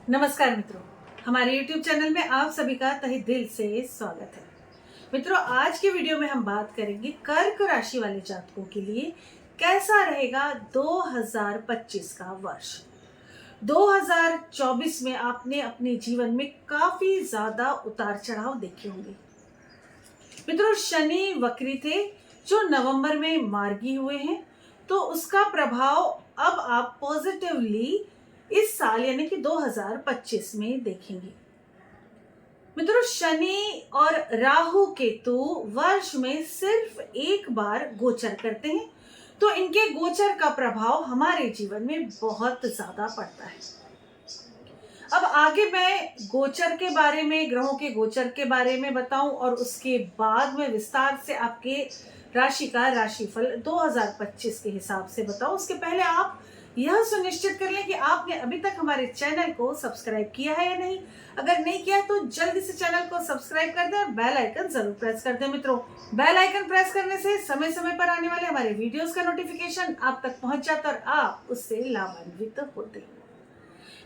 नमस्कार मित्रों, हमारे YouTube चैनल में आप सभी का तहे दिल से स्वागत है। मित्रों, आज के वीडियो में हम बात करेंगे कर्क राशि वाले जातकों के लिए कैसा रहेगा 2025 का वर्ष। 2024 में आपने अपने जीवन में काफी ज्यादा उतार चढ़ाव देखे होंगे। मित्रों, शनि वक्री थे जो नवंबर में मार्गी हुए हैं, तो उसका प्रभाव अब आप पॉजिटिवली इस साल यानी कि 2025 में देखेंगे। मित्रों, शनि और राहु केतु वर्ष में सिर्फ एक बार गोचर करते हैं, तो इनके गोचर का प्रभाव हमारे जीवन में बहुत ज्यादा पड़ता है। अब आगे मैं गोचर के बारे में, ग्रहों के गोचर के बारे में बताऊं और उसके बाद में विस्तार से आपके राशि का राशिफल 2025 के हिसाब से बताऊं। उसके पहले आप यह सुनिश्चित कर लें कि आपने अभी तक हमारे चैनल को सब्सक्राइब किया है या नहीं। अगर नहीं किया तो जल्दी से चैनल को सब्सक्राइब कर दें और बेल आइकन जरूर प्रेस कर दें। मित्रों, बेल आइकन प्रेस करने से समय समय पर आने वाले हमारे वीडियोस का नोटिफिकेशन आप तक पहुंच जाता और आप उससे लाभान्वित होते हैं।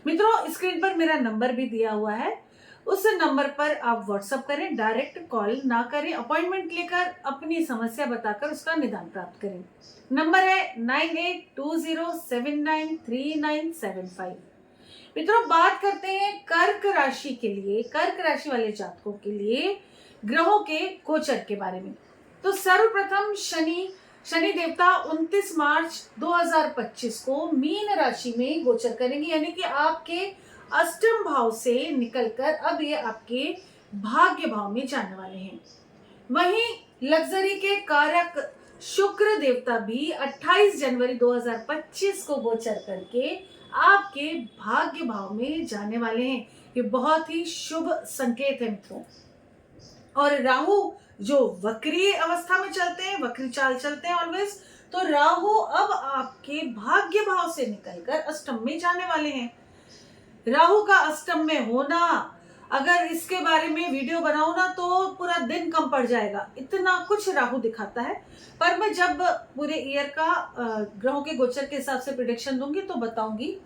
मित्रों, स्क्रीन पर मेरा नंबर भी दिया हुआ है, उस नंबर पर आप व्हाट्सएप करें, डायरेक्ट कॉल ना करें, अपॉइंटमेंट लेकर अपनी समस्या बताकर उसका निदान प्राप्त करें। नंबर है 9820793975। मित्रों, बात करते हैं कर्क राशि के लिए, कर्क राशि वाले जातकों के लिए ग्रहों के गोचर के बारे में। तो सर्वप्रथम शनि देवता 29 मार्च 2025 को मीन राशि में गोचर करेंगे, यानी कि आपके अष्टम भाव से निकलकर अब ये आपके भाग्य भाव में जाने वाले हैं। वहीं लग्जरी के कारक शुक्र देवता भी 28 जनवरी 2025 को गोचर करके आपके भाग्य भाव में जाने वाले हैं। ये बहुत ही शुभ संकेत है मित्रों। और राहु जो वक्री अवस्था में चलते हैं, वक्री चाल चलते हैं ऑलवेज, तो राहु अब आपके भाग्य भाव से निकलकर अष्टम में जाने वाले हैं। राहु का अष्टम में होना, अगर इसके बारे में वीडियो बनाऊं ना तो पूरा दिन कम पड़ जाएगा, इतना कुछ राहु दिखाता है। पर मैं जब पूरे ईयर का ग्रहों के गोचर के हिसाब से प्रेडिक्शन दूंगी तो बताऊंगी।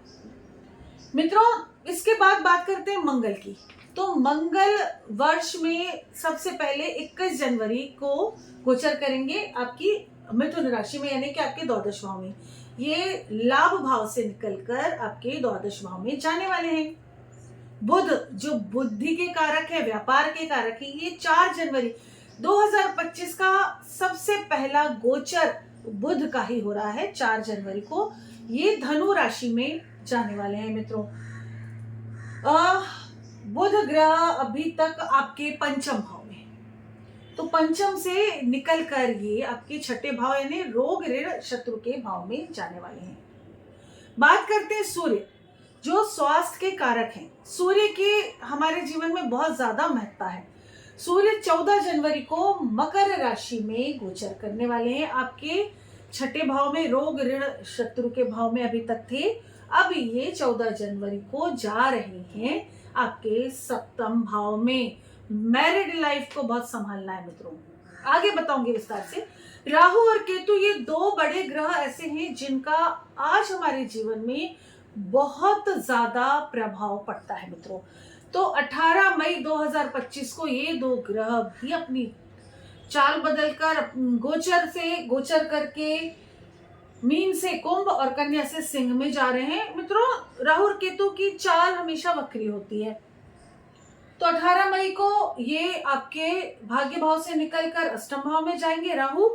मित्रों, इसके बाद बात करते हैं मंगल की। तो मंगल वर्ष में सबसे पहले 21 जनवरी को गोचर करेंगे आपकी मिथुन राशि में, यानी कि आपके द्वादश भाव में। ये लाभ भाव से निकलकर आपके द्वादश भाव में जाने वाले हैं। बुध जो बुद्धि के कारक है, व्यापार के कारक है, ये 4 जनवरी 2025 का सबसे पहला गोचर बुध का ही हो रहा है। 4 जनवरी को ये धनु राशि में जाने वाले हैं। मित्रों, बुध ग्रह अभी तक आपके पंचम भाव में, तो पंचम से निकलकर ये आपके छठे भाव यानी रोग ऋण शत्रु के भाव में जाने वाले हैं। बात करते हैं सूर्य जो स्वास्थ्य के कारक हैं। सूर्य के हमारे जीवन में बहुत ज्यादा महत्ता है। सूर्य 14 जनवरी को मकर राशि में गोचर करने वाले हैं। आपके छठे भाव में, रोग ऋण शत्रु के भाव में अभी तक थे, अब ये 14 जनवरी को जा रहे हैं आपके सप्तम भाव में। मैरिड लाइफ को बहुत संभालना है मित्रों, आगे बताऊंगी विस्तार से। राहु और केतु ये दो बड़े ग्रह ऐसे हैं जिनका आज हमारे जीवन में बहुत ज्यादा प्रभाव पड़ता है मित्रों। तो 18 मई 2025 को ये दो ग्रह भी अपनी चाल बदलकर गोचर करके मीन से कुंभ और कन्या से सिंह में जा रहे हैं। मित्रों, राहु और केतु की चाल हमेशा वक्री होती है। तो 18 मई को ये आपके भाग्य भाव से निकलकर अष्टम भाव में जाएंगे राहु।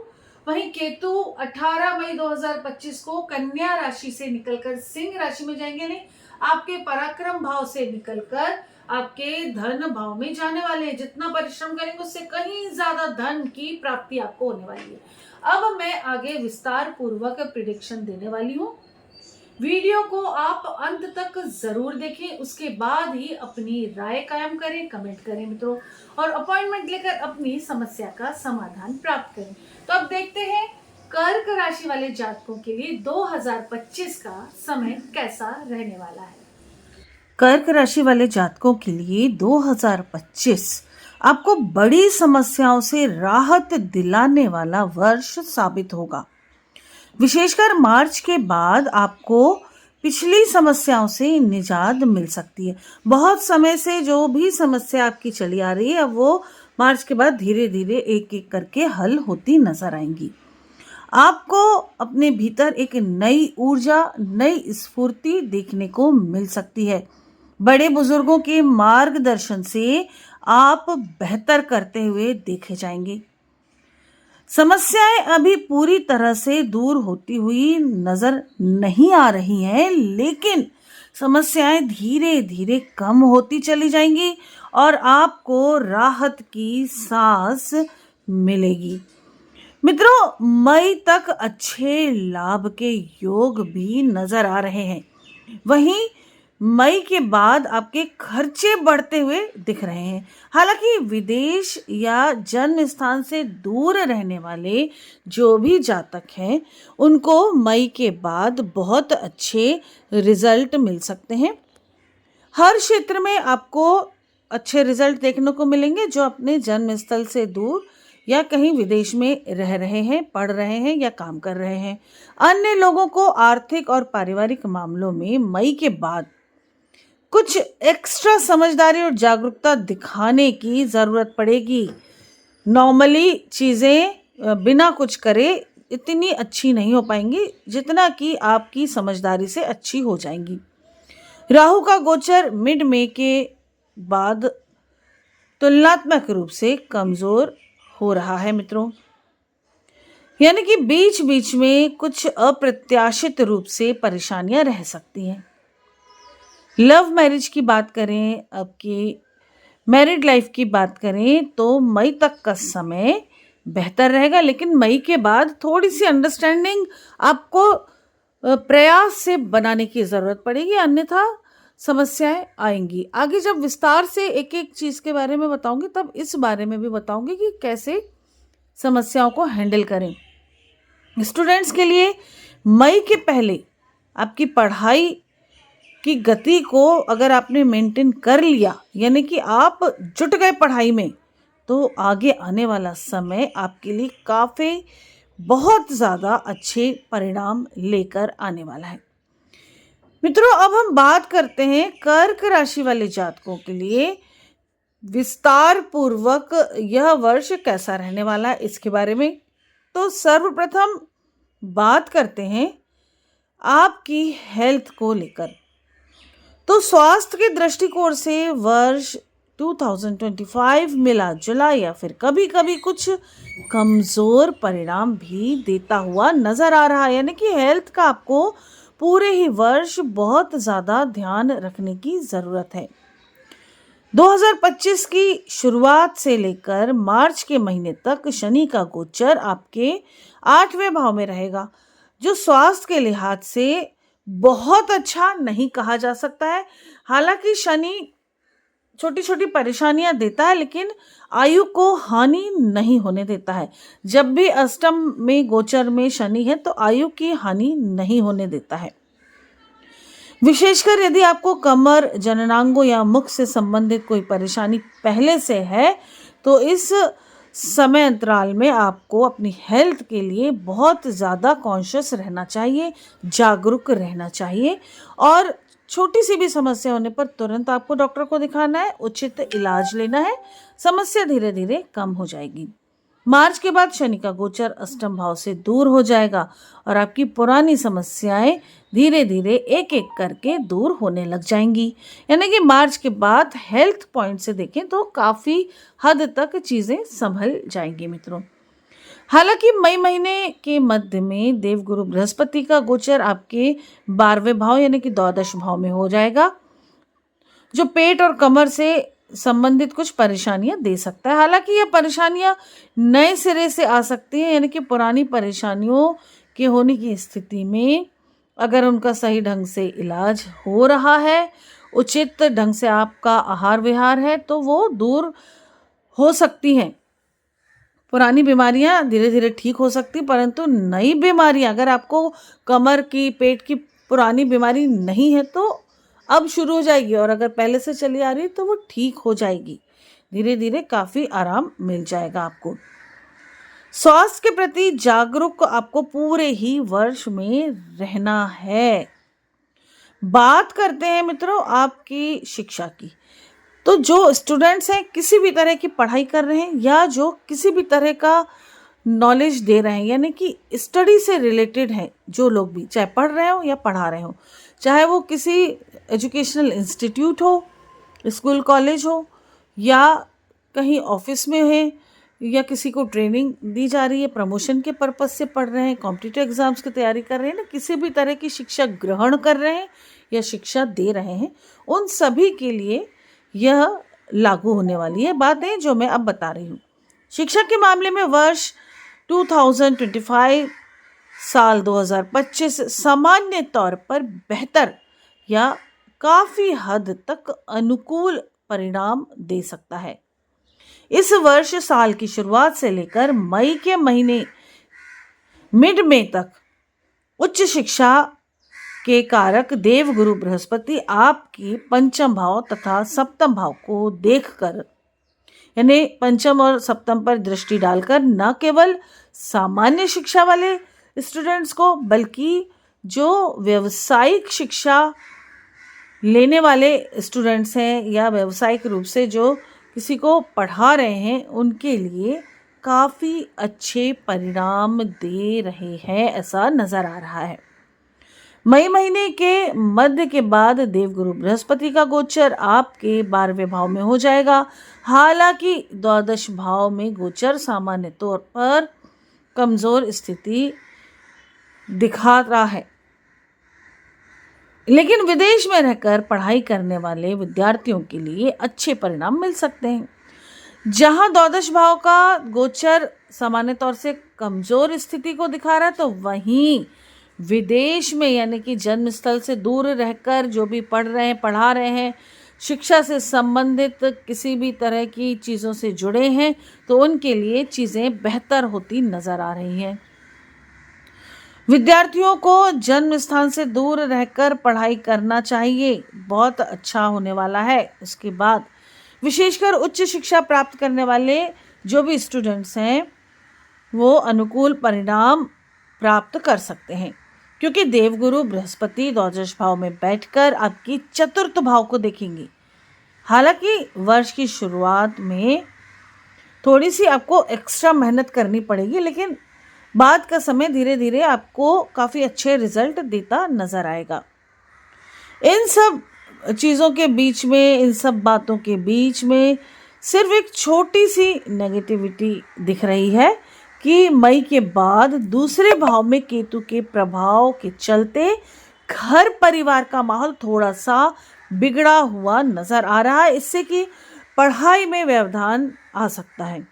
वहीं केतु 18 मई 2025 को कन्या राशि से निकलकर सिंह राशि में जाएंगे, नहीं आपके पराक्रम भाव से निकलकर आपके धन भाव में जाने वाले हैं। जितना परिश्रम करेंगे उससे कहीं ज्यादा धन की प्राप्ति आपको होने वाली है। अब मैं आगे विस्तार पूर्वक प्रेडिक्शन देने वाली हूँ। वीडियो को आप अंत तक जरूर देखें, उसके बाद ही अपनी राय कायम करें, कमेंट करें मित्रों, और अपॉइंटमेंट लेकर अपनी समस्या का समाधान प्राप्त करें। तो अब देखते हैं कर्क राशि वाले जातकों के लिए 2025 का समय कैसा रहने वाला है। कर्क राशि वाले जातकों के लिए 2025 आपको बड़ी समस्याओं से राहत दिलाने वाला वर्ष साबित होगा। विशेषकर मार्च के बाद आपको पिछली समस्याओं से निजात मिल सकती है। बहुत समय से जो भी समस्या आपकी चली आ रही है, अब वो मार्च के बाद धीरे धीरे एक एक करके हल होती नजर आएंगी। आपको अपने भीतर एक नई ऊर्जा, नई स्फूर्ति देखने को मिल सकती है। बड़े बुजुर्गों के मार्गदर्शन से आप बेहतर करते हुए देखे जाएंगे। समस्याएं अभी पूरी तरह से दूर होती हुई नजर नहीं आ रही हैं, लेकिन समस्याएं धीरे धीरे कम होती चली जाएंगी और आपको राहत की सांस मिलेगी। मित्रों, मई तक अच्छे लाभ के योग भी नजर आ रहे हैं। वहीं मई के बाद आपके खर्चे बढ़ते हुए दिख रहे हैं। हालांकि विदेश या जन्म स्थान से दूर रहने वाले जो भी जातक हैं, उनको मई के बाद बहुत अच्छे रिजल्ट मिल सकते हैं। हर क्षेत्र में आपको अच्छे रिजल्ट देखने को मिलेंगे। जो अपने जन्म स्थल से दूर या कहीं विदेश में रह रहे हैं, पढ़ रहे हैं या काम कर रहे हैं, अन्य लोगों को आर्थिक और पारिवारिक मामलों में मई के बाद कुछ एक्स्ट्रा समझदारी और जागरूकता दिखाने की ज़रूरत पड़ेगी। नॉर्मली चीज़ें बिना कुछ करे इतनी अच्छी नहीं हो पाएंगी जितना कि आपकी समझदारी से अच्छी हो जाएंगी। राहु का गोचर मिड मई के बाद तुलनात्मक रूप से कमज़ोर हो रहा है मित्रों, यानी कि बीच बीच में कुछ अप्रत्याशित रूप से परेशानियां रह सकती हैं। लव मैरिज की बात करें, आपकी मैरिड लाइफ की बात करें, तो मई तक का समय बेहतर रहेगा, लेकिन मई के बाद थोड़ी सी अंडरस्टैंडिंग आपको प्रयास से बनाने की ज़रूरत पड़ेगी, अन्यथा समस्याएं आएंगी। आगे जब विस्तार से एक एक चीज़ के बारे में बताऊंगी, तब इस बारे में भी बताऊंगी कि कैसे समस्याओं को हैंडल करें। स्टूडेंट्स के लिए मई के पहले आपकी पढ़ाई की गति को अगर आपने मेंटेन कर लिया, यानी कि आप जुट गए पढ़ाई में, तो आगे आने वाला समय आपके लिए काफ़ी बहुत ज़्यादा अच्छे परिणाम लेकर आने वाला है। मित्रों, अब हम बात करते हैं कर्क राशि वाले जातकों के लिए विस्तार पूर्वक यह वर्ष कैसा रहने वाला है, इसके बारे में। तो सर्वप्रथम बात करते हैं आपकी हेल्थ को लेकर। तो स्वास्थ्य के दृष्टिकोण से वर्ष 2025 मिला जुला या फिर कभी कभी कुछ कमज़ोर परिणाम भी देता हुआ नज़र आ रहा है, यानी कि हेल्थ का आपको पूरे ही वर्ष बहुत ज़्यादा ध्यान रखने की ज़रूरत है। 2025 की शुरुआत से लेकर मार्च के महीने तक शनि का गोचर आपके 8वें भाव में रहेगा, जो स्वास्थ्य के लिहाज से बहुत अच्छा नहीं कहा जा सकता है। हालांकि शनि छोटी छोटी परेशानियां देता है, लेकिन आयु को हानि नहीं होने देता है। जब भी अष्टम में गोचर में शनि है, तो आयु की हानि नहीं होने देता है। विशेषकर यदि आपको कमर, जननांगों या मुख से संबंधित कोई परेशानी पहले से है, तो इस समय अंतराल में आपको अपनी हेल्थ के लिए बहुत ज़्यादा कॉन्शियस रहना चाहिए, जागरूक रहना चाहिए, और छोटी सी भी समस्या होने पर तुरंत आपको डॉक्टर को दिखाना है, उचित इलाज लेना है। समस्या धीरे धीरे कम हो जाएगी। मार्च के बाद शनि का गोचर अष्टम भाव से दूर हो जाएगा और आपकी पुरानी समस्याएं धीरे धीरे एक एक करके दूर होने लग जाएंगी। यानी कि मार्च के बाद हेल्थ पॉइंट से देखें तो काफ़ी हद तक चीज़ें संभल जाएंगी मित्रों। हालांकि मई महीने के मध्य में देवगुरु बृहस्पति का गोचर आपके 12वें भाव यानी कि द्वादश भाव में हो जाएगा, जो पेट और कमर से संबंधित कुछ परेशानियां दे सकता है। हालांकि ये परेशानियां नए सिरे से आ सकती हैं, यानी कि पुरानी परेशानियों के होने की स्थिति में अगर उनका सही ढंग से इलाज हो रहा है, उचित ढंग से आपका आहार विहार है, तो वो दूर हो सकती हैं। पुरानी बीमारियां धीरे धीरे ठीक हो सकती, परंतु नई बीमारियां, अगर आपको कमर की, पेट की पुरानी बीमारी नहीं है तो अब शुरू हो जाएगी, और अगर पहले से चली आ रही है तो वो ठीक हो जाएगी। धीरे धीरे काफ़ी आराम मिल जाएगा आपको। स्वास्थ्य के प्रति जागरूक आपको पूरे ही वर्ष में रहना है। बात करते हैं मित्रों आपकी शिक्षा की। तो जो स्टूडेंट्स हैं किसी भी तरह की पढ़ाई कर रहे हैं या जो किसी भी तरह का नॉलेज दे रहे हैं, यानी कि स्टडी से रिलेटेड हैं जो लोग भी, चाहे पढ़ रहे हो या पढ़ा रहे हो, चाहे वो किसी एजुकेशनल इंस्टीट्यूट हो, स्कूल कॉलेज हो, या कहीं ऑफिस में है, या किसी को ट्रेनिंग दी जा रही है, प्रमोशन के पर्पस से पढ़ रहे हैं, कॉम्पिटिटिव एग्जाम्स की तैयारी कर रहे हैं ना, किसी भी तरह की शिक्षा ग्रहण कर रहे हैं या शिक्षा दे रहे हैं, उन सभी के लिए यह लागू होने वाली है बातें जो मैं अब बता रही हूँ। शिक्षा के मामले में वर्ष 2025 साल 2025 सामान्य तौर पर बेहतर या काफ़ी हद तक अनुकूल परिणाम दे सकता है। इस वर्ष साल की शुरुआत से लेकर मई के महीने मिड में तक उच्च शिक्षा के कारक देवगुरु बृहस्पति आपके पंचम भाव तथा सप्तम भाव को देखकर, यानी पंचम और सप्तम पर दृष्टि डालकर, न केवल सामान्य शिक्षा वाले स्टूडेंट्स को बल्कि जो व्यवसायिक शिक्षा लेने वाले स्टूडेंट्स हैं या व्यावसायिक रूप से जो किसी को पढ़ा रहे हैं उनके लिए काफ़ी अच्छे परिणाम दे रहे हैं, ऐसा नज़र आ रहा है। मई महीने के मध्य के बाद देवगुरु बृहस्पति का गोचर आपके 12वें भाव में हो जाएगा। हालांकि द्वादश भाव में गोचर सामान्य तौर पर कमज़ोर स्थिति दिखा रहा है, लेकिन विदेश में रहकर पढ़ाई करने वाले विद्यार्थियों के लिए अच्छे परिणाम मिल सकते हैं। जहां द्वादश भाव का गोचर सामान्य तौर से कमज़ोर स्थिति को दिखा रहा है, तो वहीं विदेश में यानी कि जन्म स्थल से दूर रहकर जो भी पढ़ रहे हैं, पढ़ा रहे हैं, शिक्षा से संबंधित किसी भी तरह की चीज़ों से जुड़े हैं, तो उनके लिए चीज़ें बेहतर होती नज़र आ रही हैं। विद्यार्थियों को जन्म स्थान से दूर रहकर पढ़ाई करना चाहिए, बहुत अच्छा होने वाला है। उसके बाद विशेषकर उच्च शिक्षा प्राप्त करने वाले जो भी स्टूडेंट्स हैं वो अनुकूल परिणाम प्राप्त कर सकते हैं, क्योंकि देवगुरु बृहस्पति द्वादश भाव में बैठकर आपकी चतुर्थ भाव को देखेंगे। हालांकि वर्ष की शुरुआत में थोड़ी सी आपको एक्स्ट्रा मेहनत करनी पड़ेगी, लेकिन बाद का समय धीरे धीरे आपको काफ़ी अच्छे रिजल्ट देता नज़र आएगा। इन सब चीज़ों के बीच में, इन सब बातों के बीच में सिर्फ एक छोटी सी नेगेटिविटी दिख रही है कि मई के बाद दूसरे भाव में केतु के प्रभाव के चलते घर परिवार का माहौल थोड़ा सा बिगड़ा हुआ नज़र आ रहा है। इससे कि पढ़ाई में व्यवधान आ सकता है,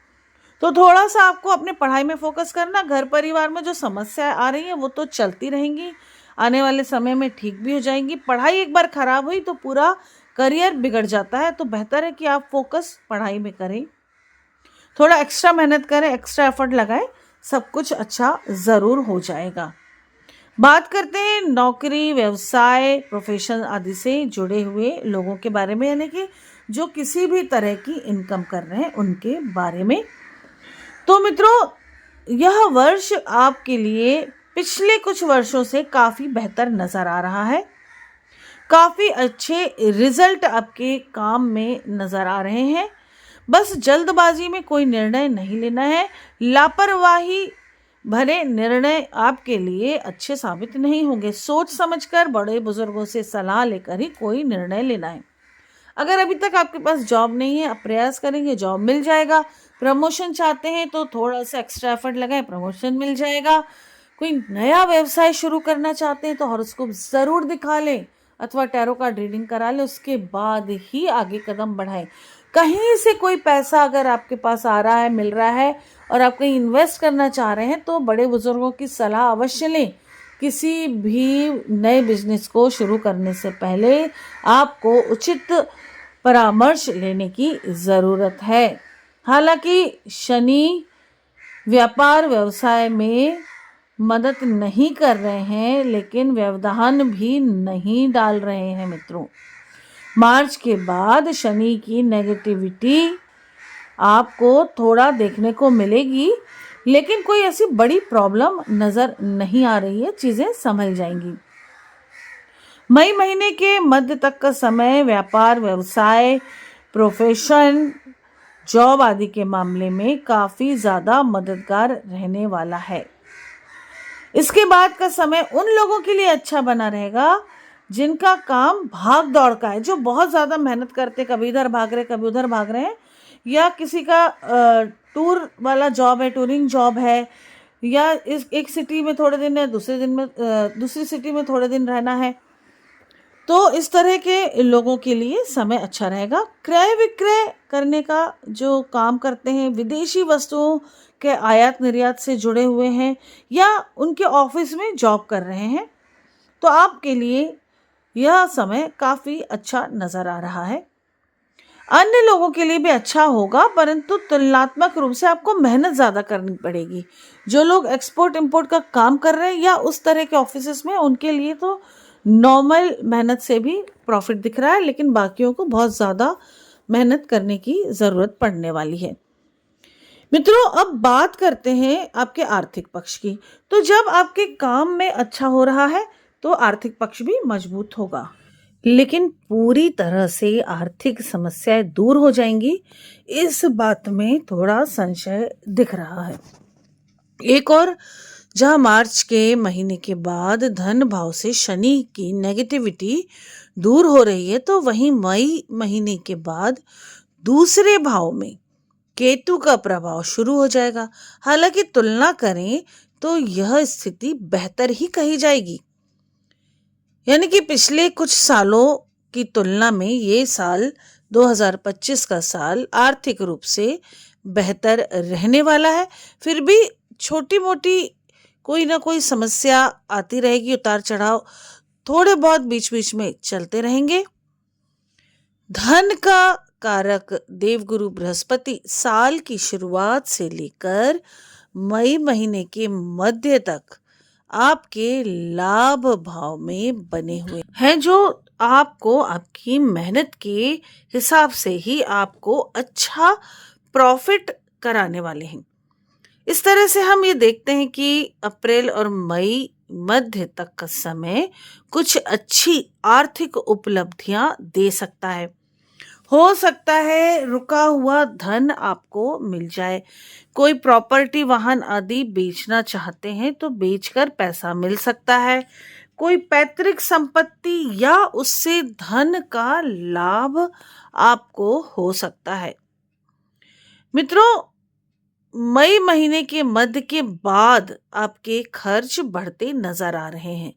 तो थोड़ा सा आपको अपने पढ़ाई में फोकस करना। घर परिवार में जो समस्याएं आ रही हैं वो तो चलती रहेंगी, आने वाले समय में ठीक भी हो जाएंगी। पढ़ाई एक बार खराब हुई तो पूरा करियर बिगड़ जाता है, तो बेहतर है कि आप फोकस पढ़ाई में करें, थोड़ा एक्स्ट्रा मेहनत करें, एक्स्ट्रा एफर्ट लगाएं, सब कुछ अच्छा ज़रूर हो जाएगा। बात करते हैं नौकरी, व्यवसाय, प्रोफेशन आदि से जुड़े हुए लोगों के बारे में, यानी कि जो किसी भी तरह की इनकम कर रहे हैं उनके बारे में। तो मित्रों, यह वर्ष आपके लिए पिछले कुछ वर्षों से काफ़ी बेहतर नज़र आ रहा है। काफ़ी अच्छे रिजल्ट आपके काम में नज़र आ रहे हैं। बस जल्दबाजी में कोई निर्णय नहीं लेना है। लापरवाही भरे निर्णय आपके लिए अच्छे साबित नहीं होंगे। सोच समझकर बड़े बुजुर्गों से सलाह लेकर ही कोई निर्णय लेना है। अगर अभी तक आपके पास जॉब नहीं है, आप प्रयास करेंगे जॉब मिल जाएगा। प्रमोशन चाहते हैं तो थोड़ा सा एक्स्ट्रा एफर्ट लगाएं, प्रमोशन मिल जाएगा। कोई नया व्यवसाय शुरू करना चाहते हैं तो हॉरोस्कोप ज़रूर दिखा लें अथवा टैरो कार्ड रीडिंग करा लें, उसके बाद ही आगे कदम बढ़ाएं। कहीं से कोई पैसा अगर आपके पास आ रहा है, मिल रहा है और आप कहीं इन्वेस्ट करना चाह रहे हैं तो बड़े बुजुर्गों की सलाह अवश्य लें। किसी भी नए बिजनेस को शुरू करने से पहले आपको उचित परामर्श लेने की ज़रूरत है। हालांकि शनि व्यापार व्यवसाय में मदद नहीं कर रहे हैं, लेकिन व्यवधान भी नहीं डाल रहे हैं मित्रों। मार्च के बाद शनि की नेगेटिविटी आपको थोड़ा देखने को मिलेगी, लेकिन कोई ऐसी बड़ी प्रॉब्लम नज़र नहीं आ रही है, चीज़ें संभल जाएंगी। मई महीने के मध्य तक का समय व्यापार, व्यवसाय, प्रोफेशन, जॉब आदि के मामले में काफी ज्यादा मददगार रहने वाला है। इसके बाद का समय उन लोगों के लिए अच्छा बना रहेगा जिनका काम भाग दौड़ का है, जो बहुत ज्यादा मेहनत करते, कभी इधर भाग रहे कभी उधर भाग रहे हैं, या किसी का टूर वाला जॉब है, टूरिंग जॉब है, या इस एक सिटी में थोड़े दिन है, दूसरी सिटी में थोड़े दिन रहना है। तो इस तरह के लोगों के लिए समय अच्छा रहेगा। क्रय विक्रय करने का जो काम करते हैं, विदेशी वस्तुओं के आयात निर्यात से जुड़े हुए हैं, या उनके ऑफिस में जॉब कर रहे हैं, तो आपके लिए यह समय काफी अच्छा नजर आ रहा है। अन्य लोगों के लिए भी अच्छा होगा, परंतु तुलनात्मक रूप से आपको मेहनत ज्यादा करनी पड़ेगी। जो लोग एक्सपोर्ट इंपोर्ट का काम कर रहे हैं या उस तरह के ऑफिसेस में, उनके लिए तो नॉर्मल मेहनत से भी प्रॉफिट दिख रहा है, लेकिन बाकियों को बहुत ज्यादा मेहनत करने की जरूरत पड़ने वाली है। मित्रों, अब बात करते हैं आपके आर्थिक पक्ष की। तो जब आपके काम में अच्छा हो रहा है तो आर्थिक पक्ष भी मजबूत होगा, लेकिन पूरी तरह से आर्थिक समस्याएं दूर हो जाएंगी, इस बात में थोड़ा संशय दिख रहा है। एक और, जहां मार्च के महीने के बाद धन भाव से शनि की नेगेटिविटी दूर हो रही है, तो वहीं मई महीने के बाद दूसरे भाव में केतु का प्रभाव शुरू हो जाएगा। हालांकि तुलना करें तो यह स्थिति बेहतर ही कही जाएगी, यानी कि पिछले कुछ सालों की तुलना में ये साल 2025 का साल आर्थिक रूप से बेहतर रहने वाला है। फिर भी छोटी मोटी कोई ना कोई समस्या आती रहेगी, उतार चढ़ाव थोड़े बहुत बीच बीच में चलते रहेंगे। धन का कारक देवगुरु बृहस्पति साल की शुरुआत से लेकर मई महीने के मध्य तक आपके लाभ भाव में बने हुए हैं, जो आपको आपकी मेहनत के हिसाब से ही आपको अच्छा प्रॉफिट कराने वाले हैं। इस तरह से हम ये देखते हैं कि अप्रैल और मई मध्य तक का समय कुछ अच्छी आर्थिक उपलब्धियां दे सकता है। हो सकता है रुका हुआ धन आपको मिल जाए, कोई प्रॉपर्टी वाहन आदि बेचना चाहते हैं तो बेचकर पैसा मिल सकता है, कोई पैतृक संपत्ति या उससे धन का लाभ आपको हो सकता है। मित्रों, मई महीने के मध्य के बाद आपके खर्च बढ़ते नजर आ रहे हैं।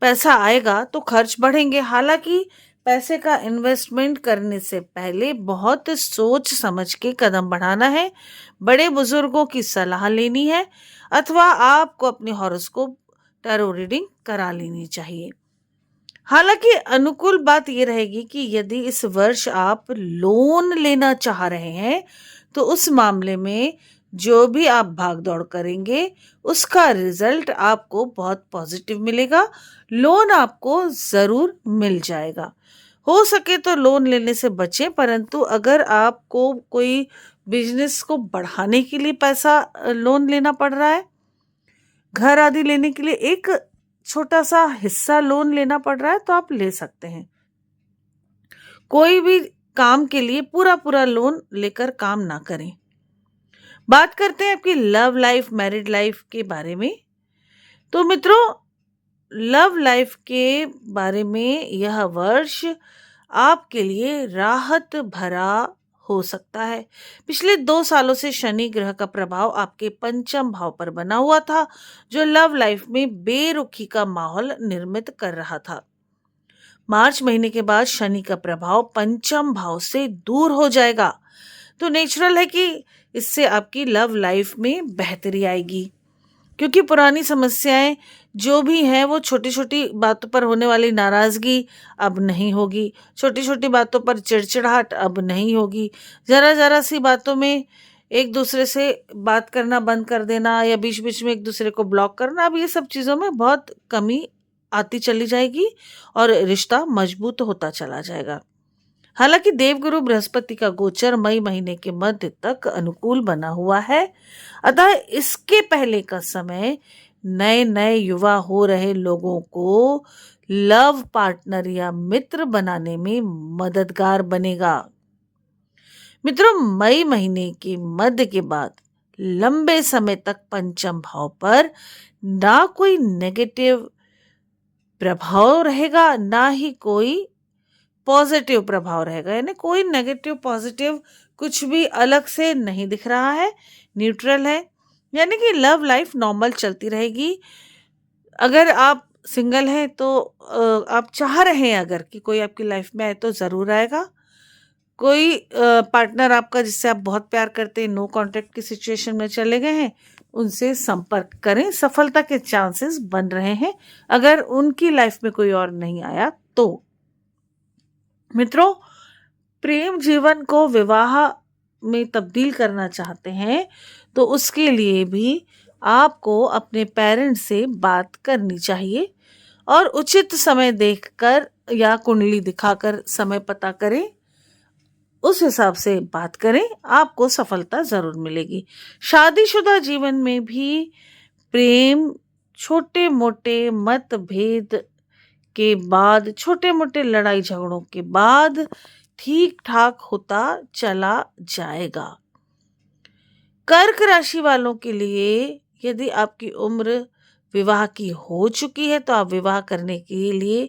पैसा आएगा तो खर्च बढ़ेंगे। हालांकि पैसे का इन्वेस्टमेंट करने से पहले बहुत सोच समझ के कदम बढ़ाना है, बड़े बुजुर्गों की सलाह लेनी है, अथवा आपको अपने हॉरोस्कोप टैरो रीडिंग करा लेनी चाहिए। हालांकि अनुकूल बात यह रहेगी कि यदि इस वर्ष आप लोन लेना चाह रहे हैं तो उस मामले में जो भी आप भाग दौड़ करेंगे उसका रिजल्ट आपको बहुत पॉजिटिव मिलेगा। लोन आपको जरूर मिल जाएगा। हो सके तो लोन लेने से बचें, परंतु अगर आपको कोई बिजनेस को बढ़ाने के लिए पैसा लोन लेना पड़ रहा है, घर आदि लेने के लिए एक छोटा सा हिस्सा लोन लेना पड़ रहा है, तो आप ले सकते हैं। कोई भी काम के लिए पूरा पूरा लोन लेकर काम ना करें। बात करते हैं आपकी लव लाइफ, मैरिड लाइफ के बारे में। तो मित्रों, लव लाइफ के बारे में यह वर्ष आपके लिए राहत भरा हो सकता है। पिछले 2 सालों से शनि ग्रह का प्रभाव आपके पंचम भाव पर बना हुआ था, जो लव लाइफ में बेरुखी का माहौल निर्मित कर रहा था। मार्च महीने के बाद शनि का प्रभाव पंचम भाव से दूर हो जाएगा, तो नेचुरल है कि इससे आपकी लव लाइफ में बेहतरी आएगी, क्योंकि पुरानी समस्याएं जो भी हैं वो छोटी छोटी बातों पर होने वाली नाराजगी अब नहीं होगी, छोटी छोटी बातों पर चिड़चिड़ाहट अब नहीं होगी, जरा जरा सी बातों में एक दूसरे से बात करना बंद कर देना या बीच बीच में एक दूसरे को ब्लॉक करना, अब ये सब चीज़ों में बहुत कमी आती चली जाएगी और रिश्ता मजबूत होता चला जाएगा। हालांकि देवगुरु बृहस्पति का गोचर मई महीने के मध्य तक अनुकूल बना हुआ है, अतः इसके पहले का समय नए नए युवा हो रहे लोगों को लव पार्टनर या मित्र बनाने में मददगार बनेगा। मित्रों, मई महीने के मध्य के बाद लंबे समय तक पंचम भाव पर ना कोई नेगेटिव प्रभाव रहेगा, ना ही कोई पॉजिटिव प्रभाव रहेगा। यानी कोई नेगेटिव पॉजिटिव कुछ भी अलग से नहीं दिख रहा है, न्यूट्रल है। यानी कि लव लाइफ नॉर्मल चलती रहेगी। अगर आप सिंगल हैं तो आप चाह रहे हैं अगर कि कोई आपकी लाइफ में आए तो ज़रूर आएगा। कोई पार्टनर आपका जिससे आप बहुत प्यार करते हैं, नो कांटेक्ट की सिचुएशन में चले गए हैं, उनसे संपर्क करें, सफलता के चांसेस बन रहे हैं अगर उनकी लाइफ में कोई और नहीं आया तो। मित्रों, प्रेम जीवन को विवाह में तब्दील करना चाहते हैं तो उसके लिए भी आपको अपने पेरेंट्स से बात करनी चाहिए और उचित समय देखकर या कुंडली दिखाकर समय पता करें, उस हिसाब से बात करें, आपको सफलता जरूर मिलेगी। शादीशुदा जीवन में भी प्रेम छोटे मोटे मतभेद के बाद, छोटे मोटे लड़ाई झगड़ों के बाद ठीक ठाक होता चला जाएगा। कर्क राशि वालों के लिए यदि आपकी उम्र विवाह की हो चुकी है तो आप विवाह करने के लिए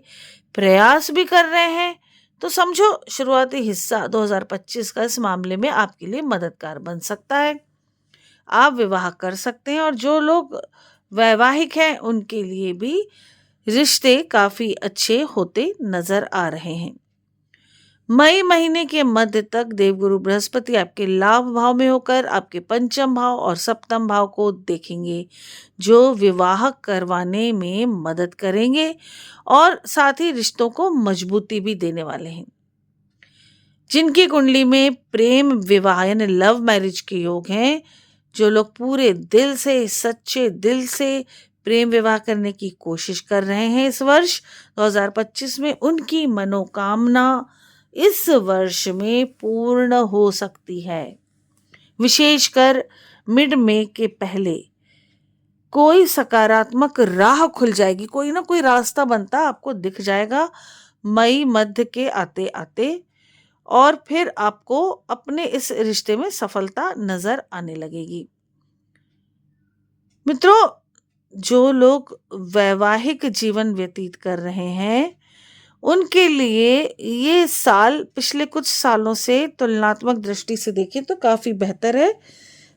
प्रयास भी कर रहे हैं तो समझो शुरुआती हिस्सा 2025 का इस मामले में आपके लिए मददगार बन सकता है। आप विवाह कर सकते हैं और जो लोग वैवाहिक हैं उनके लिए भी रिश्ते काफी अच्छे होते नजर आ रहे हैं। मई महीने के मध्य तक देवगुरु बृहस्पति आपके लाभ भाव में होकर आपके पंचम भाव और सप्तम भाव को देखेंगे, जो विवाह करवाने में मदद करेंगे और साथ ही रिश्तों को मजबूती भी देने वाले हैं। जिनकी कुंडली में प्रेम विवाह यानी लव मैरिज के योग हैं, जो लोग पूरे दिल से, सच्चे दिल से प्रेम विवाह करने की कोशिश कर रहे हैं इस वर्ष 2025 में, उनकी मनोकामना इस वर्ष में पूर्ण हो सकती है। विशेषकर मिड मई के पहले कोई सकारात्मक राह खुल जाएगी, कोई ना कोई रास्ता बनता आपको दिख जाएगा मई मध्य के आते आते, और फिर आपको अपने इस रिश्ते में सफलता नजर आने लगेगी। मित्रों, जो लोग वैवाहिक जीवन व्यतीत कर रहे हैं उनके लिए ये साल पिछले कुछ सालों से तुलनात्मक दृष्टि से देखें तो काफी बेहतर है।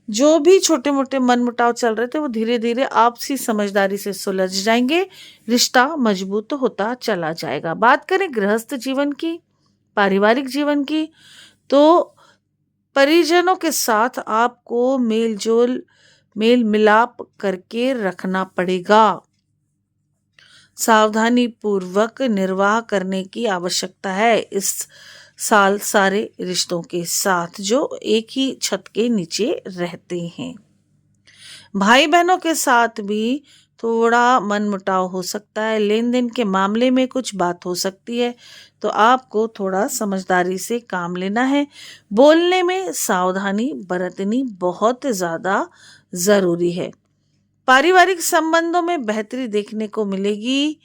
जो भी छोटे मोटे मनमुटाव चल रहे थे वो धीरे धीरे आपसी समझदारी से सुलझ जाएंगे, रिश्ता मजबूत होता चला जाएगा। बात करें गृहस्थ जीवन की, पारिवारिक जीवन की, तो परिजनों के साथ आपको मेल मिलाप करके रखना पड़ेगा। सावधानी पूर्वक निर्वाह करने की आवश्यकता है इस साल सारे रिश्तों के साथ जो एक ही छत के नीचे रहते हैं। भाई बहनों के साथ भी थोड़ा मनमुटाव हो सकता है, लेन देन के मामले में कुछ बात हो सकती है, तो आपको थोड़ा समझदारी से काम लेना है। बोलने में सावधानी बरतनी बहुत ज़्यादा ज़रूरी है। पारिवारिक संबंधों में बेहतरी देखने को मिलेगी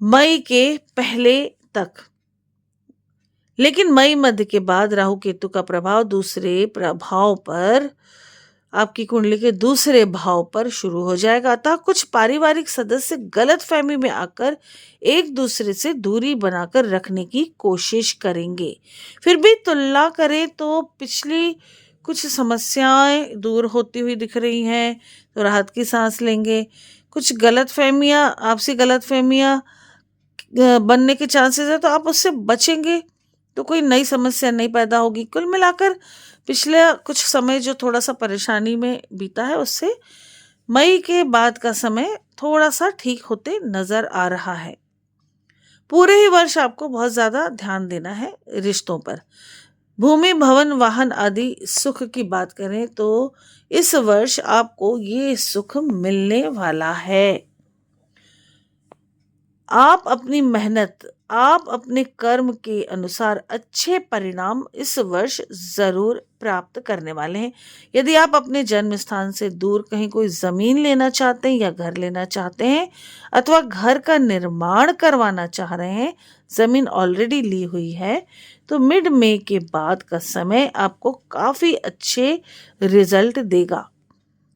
मई के पहले तक, लेकिन मई मध्य के बाद राहु केतु का प्रभाव दूसरे प्रभाव पर, आपकी कुंडली के दूसरे भाव पर शुरू हो जाएगा। अतः कुछ पारिवारिक सदस्य गलत फहमी में आकर एक दूसरे से दूरी बनाकर रखने की कोशिश करेंगे। फिर भी तुलना करें तो पिछली कुछ समस्याएं दूर होती हुई दिख रही हैं, तो राहत की सांस लेंगे। कुछ गलतफहमियां, आपसी गलतफहमियां बनने के चांसेस है तो आप उससे बचेंगे तो कोई नई समस्या नहीं पैदा होगी। कुल मिलाकर पिछले कुछ समय जो थोड़ा सा परेशानी में बीता है उससे मई के बाद का समय थोड़ा सा ठीक होते नजर आ रहा है। पूरे ही वर्ष आपको बहुत ज्यादा ध्यान देना है रिश्तों पर। भूमि, भवन, वाहन आदि सुख की बात करें तो इस वर्ष आपको ये सुख मिलने वाला है। आप अपनी मेहनत, आप अपने कर्म के अनुसार अच्छे परिणाम इस वर्ष जरूर प्राप्त करने वाले हैं। यदि आप अपने जन्म स्थान से दूर कहीं कोई जमीन लेना चाहते हैं या घर लेना चाहते हैं अथवा घर का निर्माण करवाना चाह रहे हैं, जमीन ऑलरेडी ली हुई है, तो मिड मई के बाद का समय आपको काफी अच्छे रिजल्ट देगा।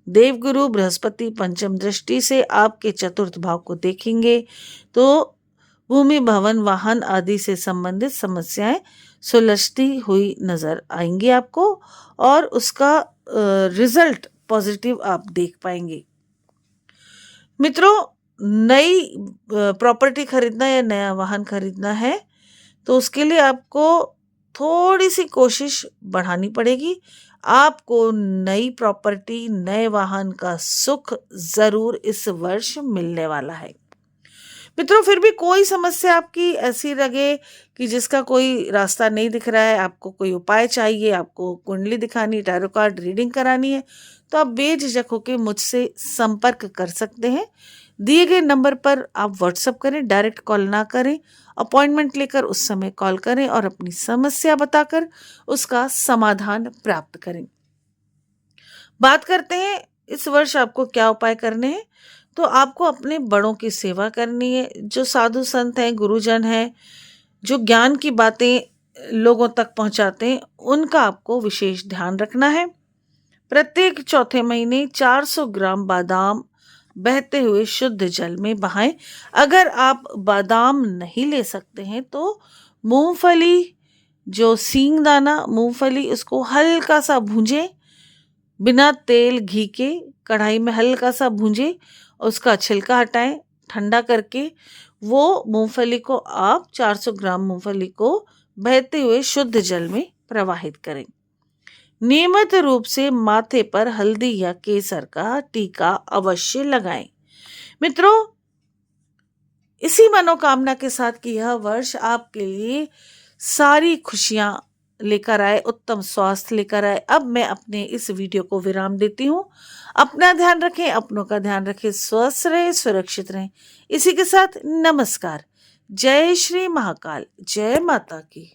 देवगुरु बृहस्पति पंचम दृष्टि से आपके चतुर्थ भाव को देखेंगे तो भूमि, भवन, वाहन आदि से संबंधित समस्याएं सुलझती हुई नजर आएंगी आपको और उसका रिजल्ट पॉजिटिव आप देख पाएंगे। मित्रों, नई प्रॉपर्टी खरीदना या नया वाहन खरीदना है तो उसके लिए आपको थोड़ी सी कोशिश बढ़ानी पड़ेगी। आपको नई प्रॉपर्टी, नए वाहन का सुख जरूर इस वर्ष मिलने वाला है। मित्रों, फिर भी कोई समस्या आपकी ऐसी लगे कि जिसका कोई रास्ता नहीं दिख रहा है, आपको कोई उपाय चाहिए, आपको कुंडली दिखानी, टैरो कार्ड रीडिंग करानी है, तो आप बेझिझक होकर मुझसे संपर्क कर सकते हैं। दिए गए नंबर पर आप व्हाट्सएप करें, डायरेक्ट कॉल ना करें। अपॉइंटमेंट लेकर उस समय कॉल करें और अपनी समस्या बताकर उसका समाधान प्राप्त करें। बात करते हैं इस वर्ष आपको क्या उपाय करने हैं। तो आपको अपने बड़ों की सेवा करनी है। जो साधु संत हैं, गुरुजन हैं, जो ज्ञान की बातें लोगों तक पहुंचाते हैं, उनका आपको विशेष ध्यान रखना है। प्रत्येक चौथे महीने 400 ग्राम बादाम बहते हुए शुद्ध जल में बहाएं। अगर आप बादाम नहीं ले सकते हैं तो मूंगफली, जो सींग दाना मूंगफली, उसको हल्का सा भूंजें, बिना तेल घी के कढ़ाई में हल्का सा भूंजें, उसका छिलका हटाएं, ठंडा करके वो मूंगफली को आप 400 ग्राम मूंगफली को बहते हुए शुद्ध जल में प्रवाहित करें। नियमित रूप से माथे पर हल्दी या केसर का टीका अवश्य लगाएं। मित्रों, इसी मनोकामना के साथ कि यह वर्ष आपके लिए सारी खुशियां लेकर आए, उत्तम स्वास्थ्य लेकर आए, अब मैं अपने इस वीडियो को विराम देती हूँ। अपना ध्यान रखें, अपनों का ध्यान रखें, स्वस्थ रहें, सुरक्षित रहें। इसी के साथ नमस्कार। जय श्री महाकाल, जय माता की।